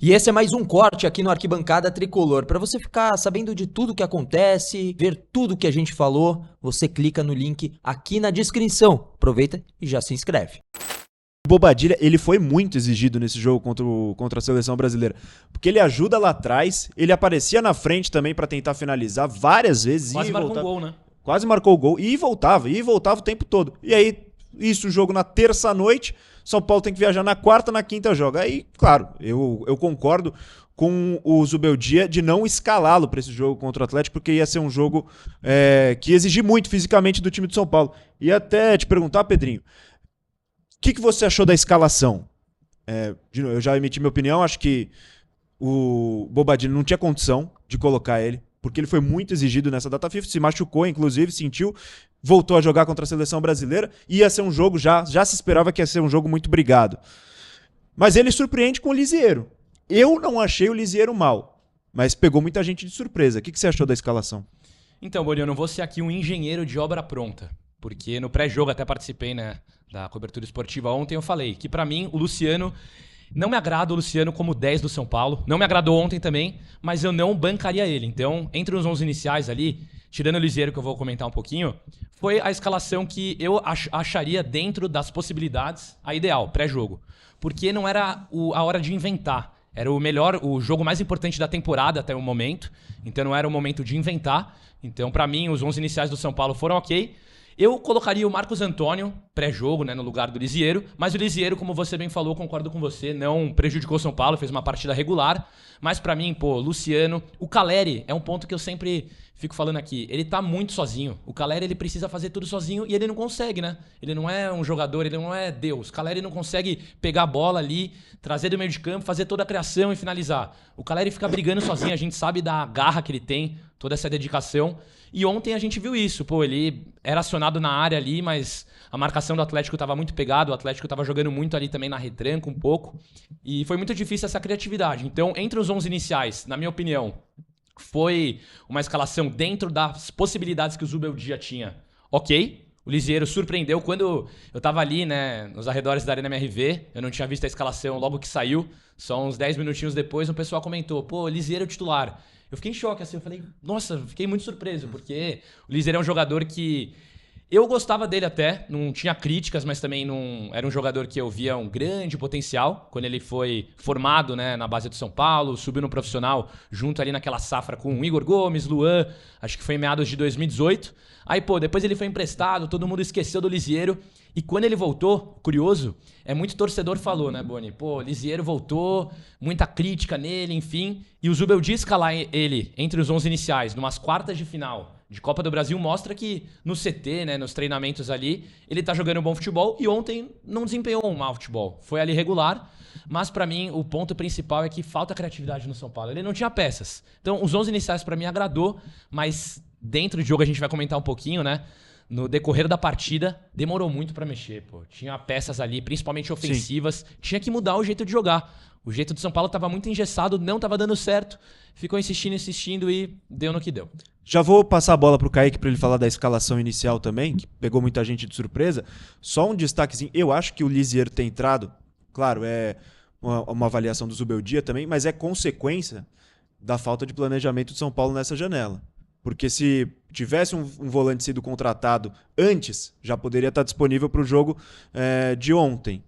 E esse é mais um corte aqui no Arquibancada Tricolor. Para você ficar sabendo de tudo que acontece, ver tudo que a gente falou, você clica no link aqui na descrição. Aproveita e já se inscreve. O Bobadilla, ele foi muito exigido nesse jogo contra a seleção brasileira, porque ele ajuda lá atrás, ele aparecia na frente também para tentar finalizar várias vezes. Quase marcou um gol, né? Quase marcou o gol e voltava o tempo todo. E aí, isso, o jogo na terça-noite, São Paulo tem que viajar na quarta, na quinta joga. Aí, claro, eu concordo com o Zubeldia de não escalá-lo para esse jogo contra o Atlético, porque ia ser um jogo que ia exigir muito fisicamente do time de São Paulo. E até te perguntar, Pedrinho, o que você achou da escalação? Eu já emiti minha opinião, acho que o Bobadilla não tinha condição de colocar ele, porque ele foi muito exigido nessa data FIFA, se machucou, inclusive, sentiu, voltou a jogar contra a seleção brasileira, ia ser um jogo, já se esperava que ia ser um jogo muito brigado. Mas ele surpreende com o Lisieiro. Eu não achei o Lisieiro mal, mas pegou muita gente de surpresa. O que você achou da escalação? Então, Boni, eu não vou ser aqui um engenheiro de obra pronta, porque no pré-jogo até participei, né, da cobertura esportiva ontem, eu falei que pra mim o Luciano... Não me agrada o Luciano como 10 do São Paulo. Não me agradou ontem também, mas eu não bancaria ele. Então, entre os 11 iniciais ali, tirando o Lisieiro, que eu vou comentar um pouquinho, foi a escalação que eu acharia dentro das possibilidades a ideal, pré-jogo. Porque não era a hora de inventar. Era o jogo mais importante da temporada até o momento. Então, não era o momento de inventar. Então, pra mim, os 11 iniciais do São Paulo foram ok. Eu colocaria o Marcos Antônio, pré-jogo, né, no lugar do Lisieiro, mas o Lisieiro, como você bem falou, concordo com você, não prejudicou o São Paulo, fez uma partida regular, mas pra mim, Luciano, o Caleri é um ponto que eu sempre fico falando aqui, ele tá muito sozinho, o Caleri ele precisa fazer tudo sozinho e ele não consegue, né, ele não é um jogador, ele não é Deus, o Caleri não consegue pegar a bola ali, trazer do meio de campo, fazer toda a criação e finalizar, o Caleri fica brigando sozinho, a gente sabe da garra que ele tem, toda essa dedicação. E ontem a gente viu isso, ele era acionado na área ali, mas a marcação do Atlético estava muito pegada, o Atlético estava jogando muito ali também na retranca um pouco, e foi muito difícil essa criatividade. Então, entre os 11 iniciais, na minha opinião, foi uma escalação dentro das possibilidades que o Zubeldia tinha, ok. O Lisieiro surpreendeu quando eu tava ali, né, nos arredores da Arena MRV, eu não tinha visto a escalação logo que saiu, só uns 10 minutinhos depois o pessoal comentou, Lisieiro titular. Eu fiquei em choque, assim, eu falei, nossa, fiquei muito surpreso, porque o Lisieiro é um jogador que eu gostava dele até, não tinha críticas, mas também não era um jogador que eu via um grande potencial, quando ele foi formado, né, na base do São Paulo, subiu no profissional, junto ali naquela safra com o Igor Gomes, Luan, acho que foi em meados de 2018. Aí, depois ele foi emprestado, todo mundo esqueceu do Lisieiro, e quando ele voltou, curioso, muito torcedor falou, né, Boni? Lisieiro voltou, muita crítica nele, enfim. E o Zubeldia escalar ele entre os 11 iniciais, numas quartas de final de Copa do Brasil, mostra que no CT, né, nos treinamentos ali, ele tá jogando um bom futebol e ontem não desempenhou um mau futebol. Foi ali regular, mas pra mim o ponto principal é que falta criatividade no São Paulo. Ele não tinha peças. Então, os 11 iniciais pra mim agradou, mas dentro do jogo a gente vai comentar um pouquinho, né? No decorrer da partida, demorou muito pra mexer, Tinha peças ali, principalmente ofensivas. Sim. Tinha que mudar o jeito de jogar. O jeito do São Paulo tava muito engessado, não tava dando certo. Ficou insistindo e deu no que deu. Já vou passar a bola pro Kaique pra ele falar da escalação inicial também, que pegou muita gente de surpresa. Só um destaquezinho, eu acho que o Lisieiro ter entrado, claro, é uma avaliação do Zubeldia também, mas é consequência da falta de planejamento de São Paulo nessa janela. Porque se tivesse um volante sido contratado antes, já poderia estar disponível para o jogo de ontem.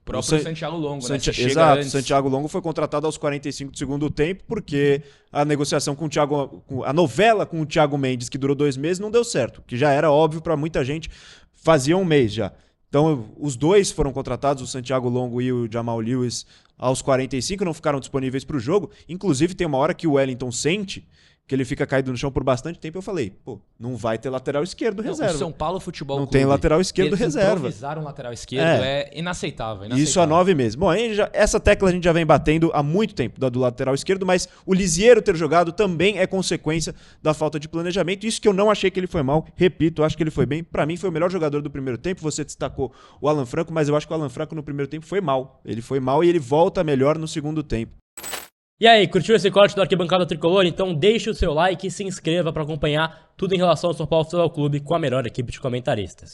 O próprio Santiago Longo, né? Exato, Santiago Longo foi contratado aos 45 do segundo tempo, porque a negociação com o Thiago, a novela com o Thiago Mendes, que durou 2 meses, não deu certo, que já era óbvio para muita gente, fazia um mês já. Então, os dois foram contratados, o Santiago Longo e o Jamal Lewis, aos 45, não ficaram disponíveis para o jogo. Inclusive, tem uma hora que o Wellington sente que ele fica caído no chão por bastante tempo, eu falei, não vai ter lateral esquerdo reserva. O São Paulo Futebol Clube. Não tem lateral esquerdo reserva. Improvisar um lateral esquerdo é inaceitável. Isso há 9 meses. Bom, essa tecla a gente já vem batendo há muito tempo, do lateral esquerdo, mas o Lisieiro ter jogado também é consequência da falta de planejamento. Isso que eu não achei que ele foi mal, repito, acho que ele foi bem. Para mim foi o melhor jogador do primeiro tempo, você destacou o Alan Franco, mas eu acho que o Alan Franco no primeiro tempo foi mal. Ele foi mal e ele volta melhor no segundo tempo. E aí, curtiu esse corte do Arquibancada Tricolor? Então deixe o seu like e se inscreva para acompanhar tudo em relação ao São Paulo Futebol Clube com a melhor equipe de comentaristas.